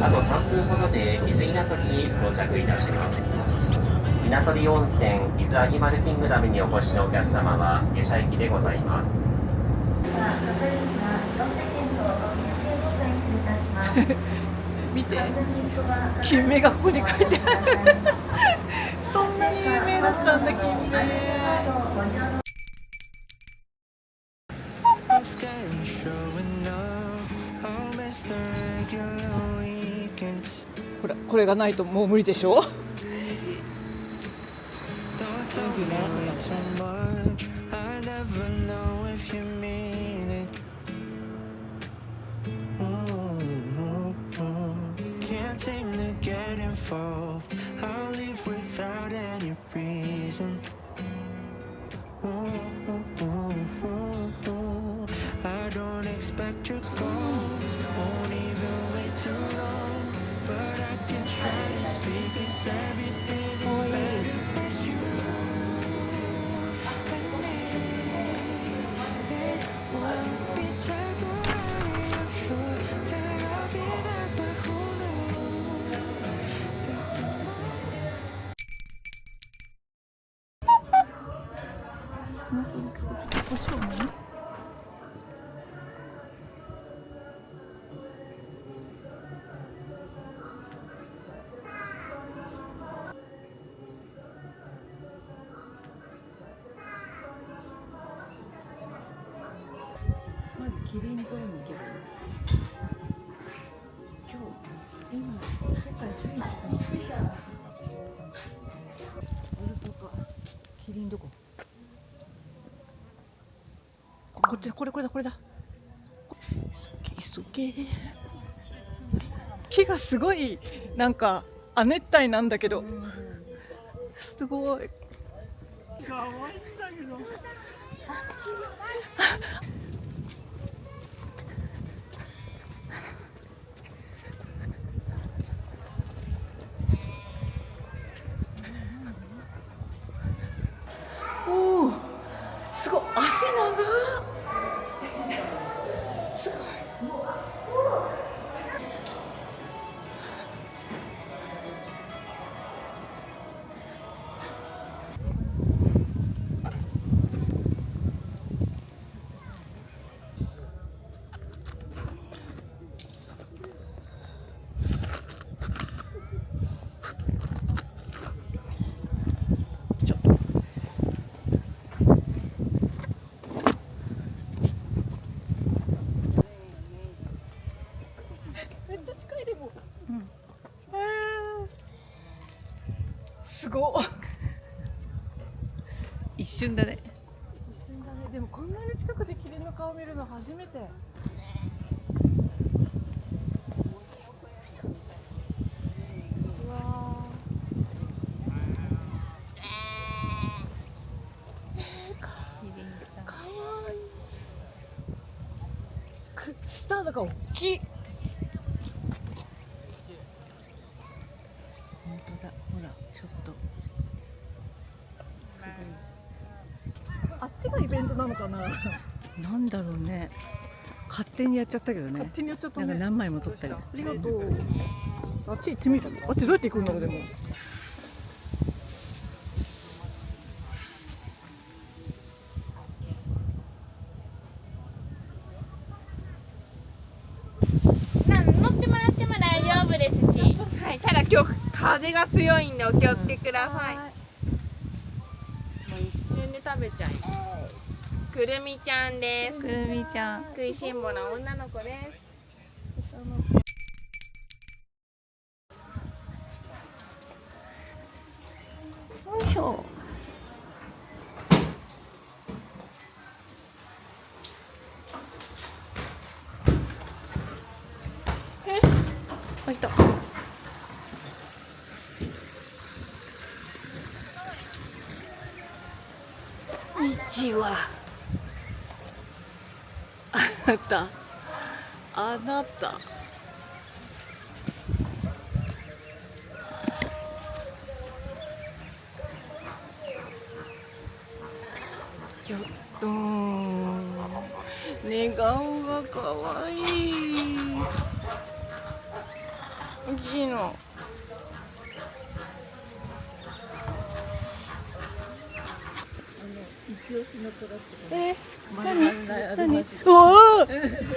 あと3分ほどで伊豆稲取に到着いたします。稲取温泉伊豆アニマルキングダムにお越しのお客様は下車駅でございます。見て、金目がここに書いてあるそんなに有名だったんだ、金目。ほら、これがないともう無理でしょ。I'll leave without any reason. I don't expect your calls, won't even wait too long. But I can try to speak, 'cause everything is better with you. It won't be temporary, I'm sure that I'll be there, but who knows? まずキリンゾーンに行けばいい。今世界最後のオルパカ、キリンどこ？こっちだ、これだ。急げ。木がすごいなんか亜熱帯なんだけど、すごい。可愛いんだけど。おお、すごい、足長っ。すごい。めっちゃ近いでも。すごっ。一瞬だね。一瞬だね。でもこんなに近くでキリンの顔見るの初めて。うわかわいい。舌が大きい。本当だ、ほら、ちょっと。あっちがイベントなのかな。なんだろうね。勝手にやっちゃったけどね。勝手にやっちゃったね。なんか何枚も撮ったり。ありがとう。あっち行ってみる。あっちどうやって行くんだろうでも。乗ってもらっても大丈夫ですし、はい、ただ今日風が強いんでお気をつけください。もう一瞬で食べちゃいます。くるみちゃんです。くるみちゃん。食いしん坊な女の子です。よいしょ。あ、いた。こんにちは。あなた。あなた。ちょっと。寝顔が可愛い。大きいの。一押しの子だっ何？た。何？うわー。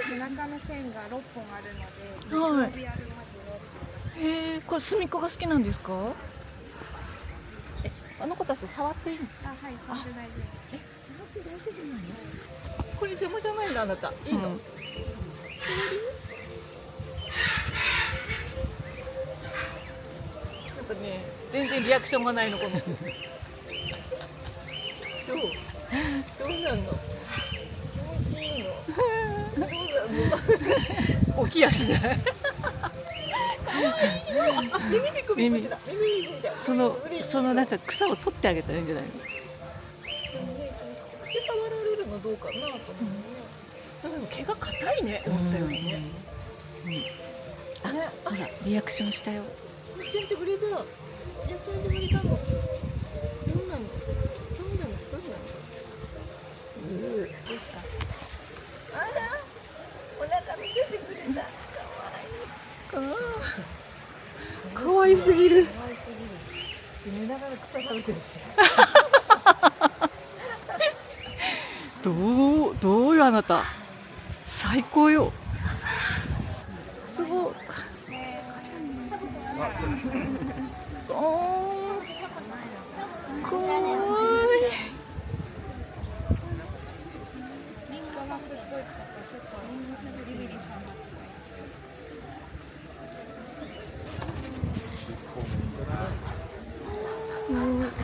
背中の線が6本あるので、はい。ミクロビアルマジロへえ、これ隅っこが好きなんですか？あの子たち触っていいの？あ、はい、触って大丈これ邪魔じゃないのあなた。いいの？うんなんかね、全然リアクションがないのこの子。どうなんの？気持ちいいの？どうなんの？起きやしない。可愛いよ。あ、耳ピクピクした。耳ピクみたい。そのなんか草を取ってあげたらいいんじゃないの？口触られるのどうかなと思うね。でも毛が硬いね。思ったよりね。あ、ほらリアクションしたよ。教えてくれた。教えてくれたの。どうなの？どうなの？どうなの？どうした？あら、お腹見せてくれた。かわいすぎる。寝ながら草食べてるし。どうよあなた。最高よ。すごい。かわいい。リンゴマスっぽいからちょっとビビリさんだ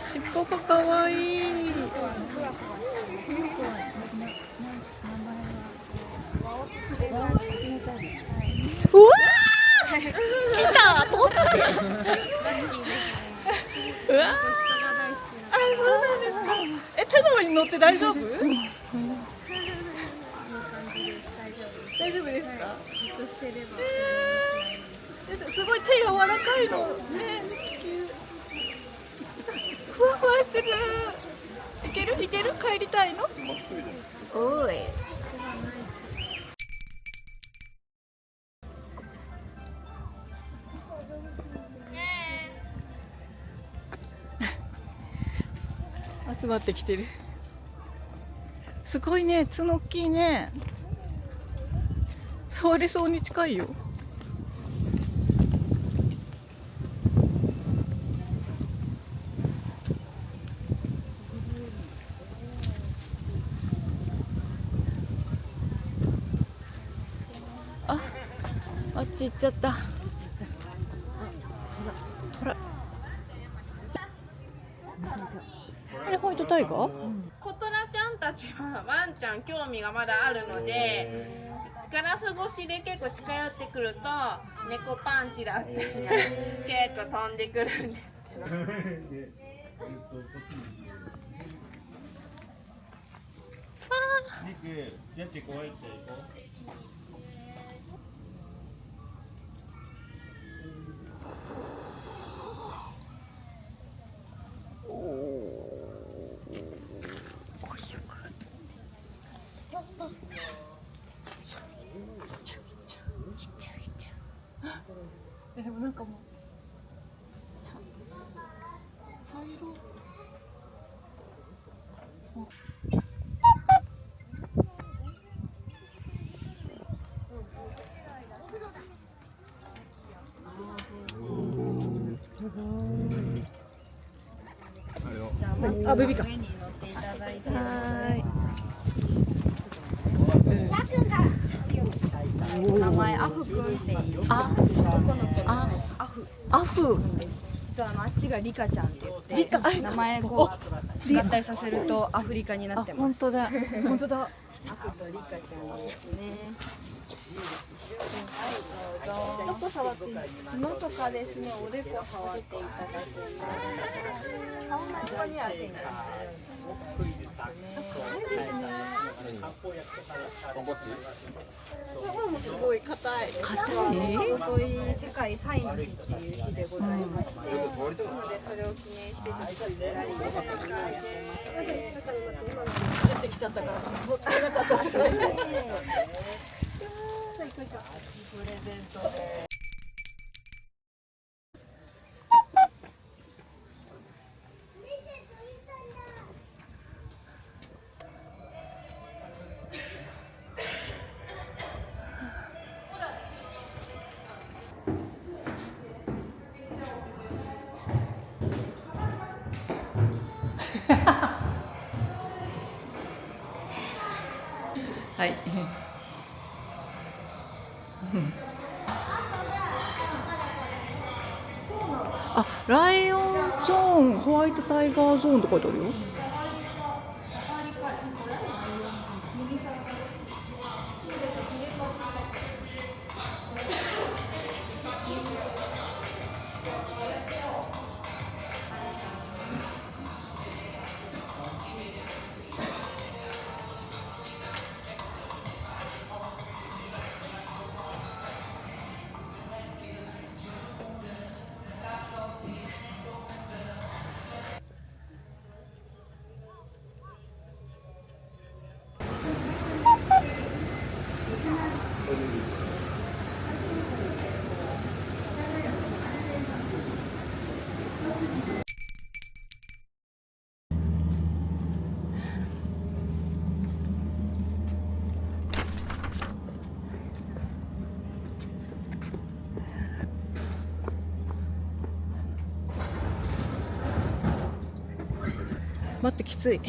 尻尾がかわいい。うわー！来たと思って。うわー！あ、そうなんですか。手の上に乗って大丈夫？大丈夫ですか？じっとしてればすごい手柔らかいのね。ふわふわしてる。いける帰りたいの？おい。集まってきてる。すごいね、角大きいね。触れそうに近いよ。あっち行っちゃった。トラ。あれホワイトタイガー？コトラちゃんたちはワンちゃん興味がまだあるので、ガラス越しで結構近寄ってくると猫パンチだったり結構飛んでくるんですけど。でもなんかもう茶色。あ、ベビーカー。はい。名前アフ君っていい。あ、男の子のあ、アフ。アフ。実はあっちがリカちゃんって言って、リカあ名前こう合体させるとアフリカになってます。本当だ。本当だ。アフとリカちゃんですね。どうぞ。どこ触っていいですか？角とかですね、おでこ触っていただけます。顔の横には手が。可愛いですね。すごい硬い。硬い？おととい世界サインの日っていう日でございまして、なのでそれを記念してちょっとラリーでやってます。走ってきちゃったから乗ってなかったですね。プレゼントで。はい。あ、ライオンゾーン、ホワイトタイガーゾーンって書いてあるよ。待って、きつい。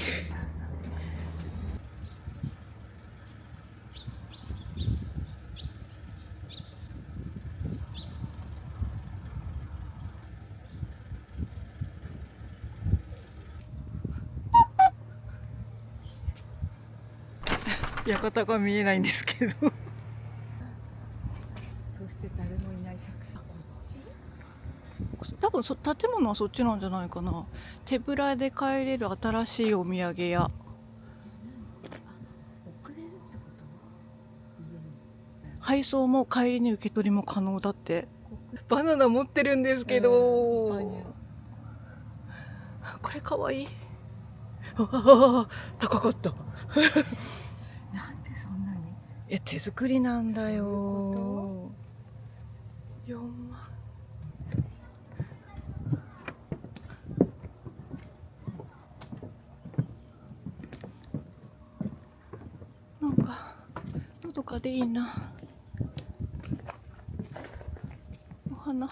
館が見えないんですけど。そして誰もいない客さん。多分建物はそっちなんじゃないかな。手ぶらで帰れる新しいお土産屋。配送も帰りに受け取りも可能だって。バナナ持ってるんですけど、これかわいい。高かった。なんでそんなに？いや、手作りなんだよ。4万。なんかのどかでいいな。お花。ち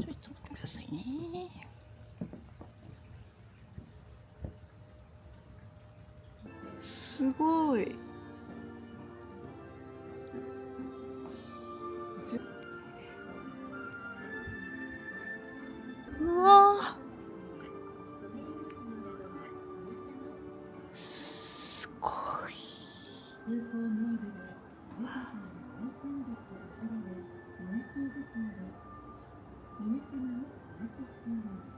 ょっと待ってくださいね。すごい。うわー、すごい。流行名物で豊かな海産物あふれる東伊豆町で皆様をお待ちしております。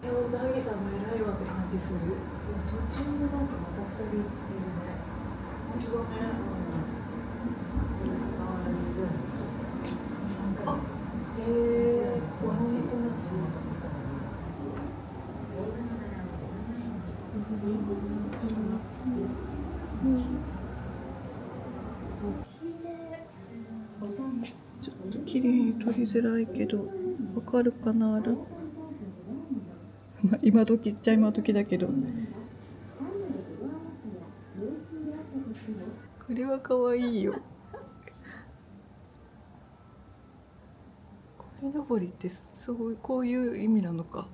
ダイさんも偉いわって感じする。途中でなんかまた2人いるね。本当だね。あ、へえ、本当なんちょっと綺麗に撮りづらいけど、わかるかな。今時っちゃ今時だけど、これは可愛いよ。鯉のぼりってすごいこういう意味なのか。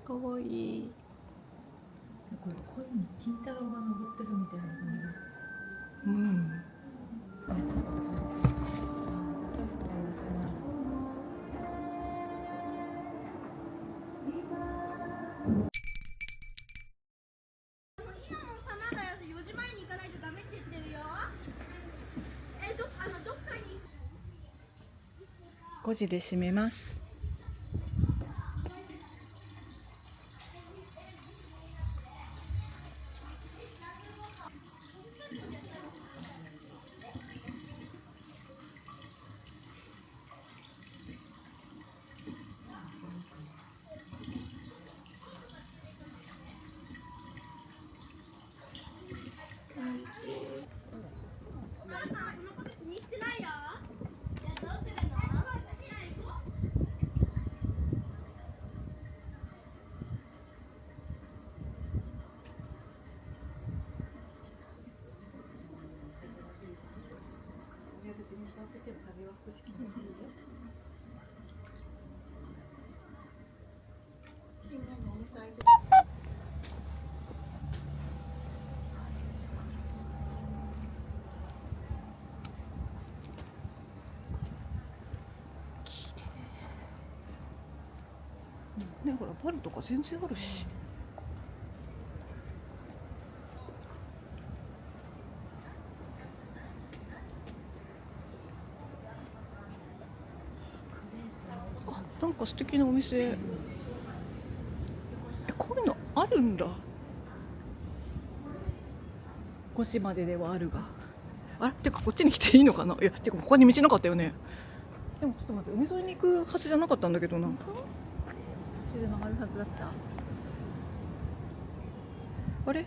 可愛い。これ鯉に金太郎が登ってるみたいな感じ。うん。5時で閉めます。ね、ほらバルとか全然あるし。あ、なんか素敵なお店。こういうのあるんだ。5時までではあるが。あれてかこっちに来ていいのかな。いやてか他に道なかったよね。でもちょっと待って、海沿いに行くはずじゃなかったんだけどな。こっちで曲がるはずだった。あれ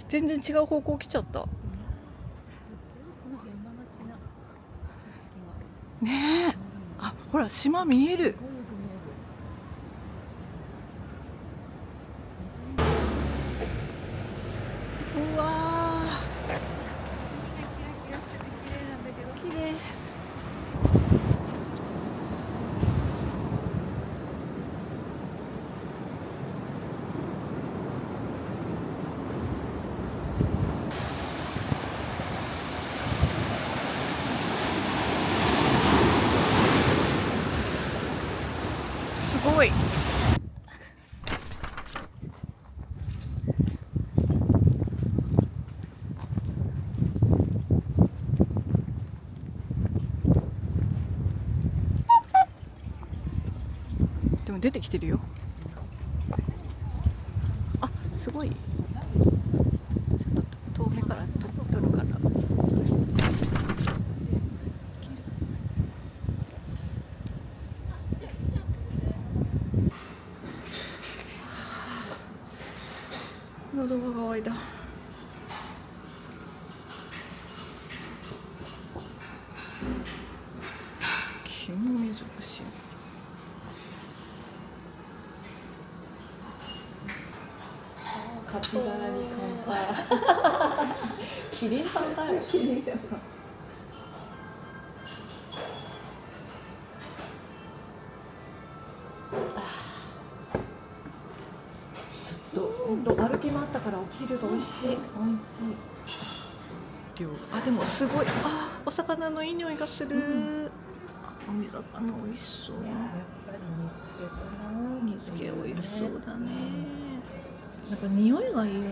全然違う方向来ちゃった。この山町な景色がねえ、あ、ほら島見える。すごいよく見える。うわー、綺麗。すごい。でも出てきてるよ。あ、すごい。ちょっと遠目から撮るから。喉が渇いた。金水星。カピバラに乾杯。キリンさんだよ。キリンさん。歩き回ったからお昼が美味しい。美味しい。量、あ、でもすごい。あ、お魚のいい匂いがする。お煮魚美味しそう。やっぱり煮付けかな。煮付け美味しそうだね。なんか匂いがいいよね。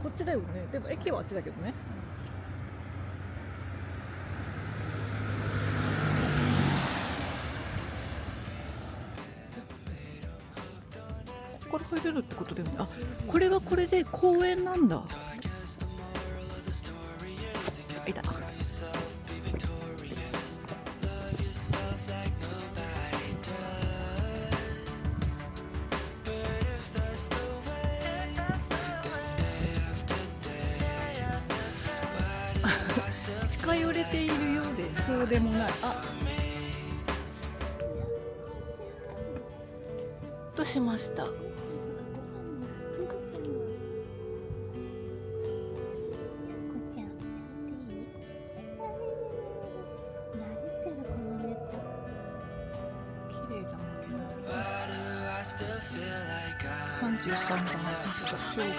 こっちだよね。でも駅はあっちだけどね。これ入れるってことだよね。あ、これはこれで公園なんだ。いた。近寄れているようでそうでもない。あ、どうしました。綺麗だもんね。33番商品。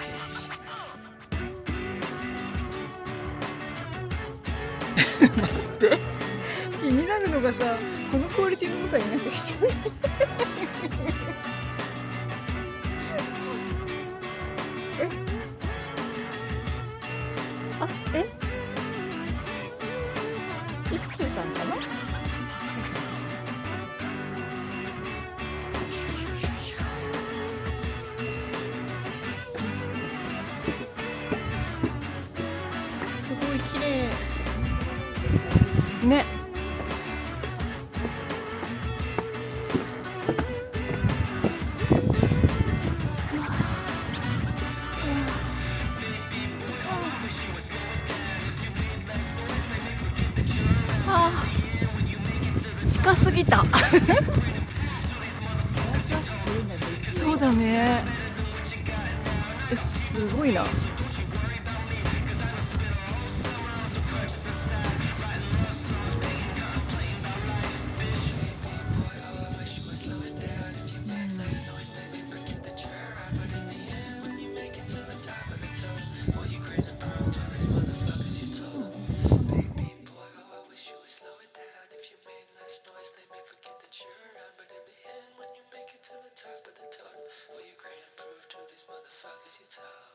待って、気になるのがさ、このクオリティの中になんか一人あ、一休さんかな。すごい綺麗ね。ぎたそうだね。すごいな。Will you grant and prove to these motherfuckers you tough?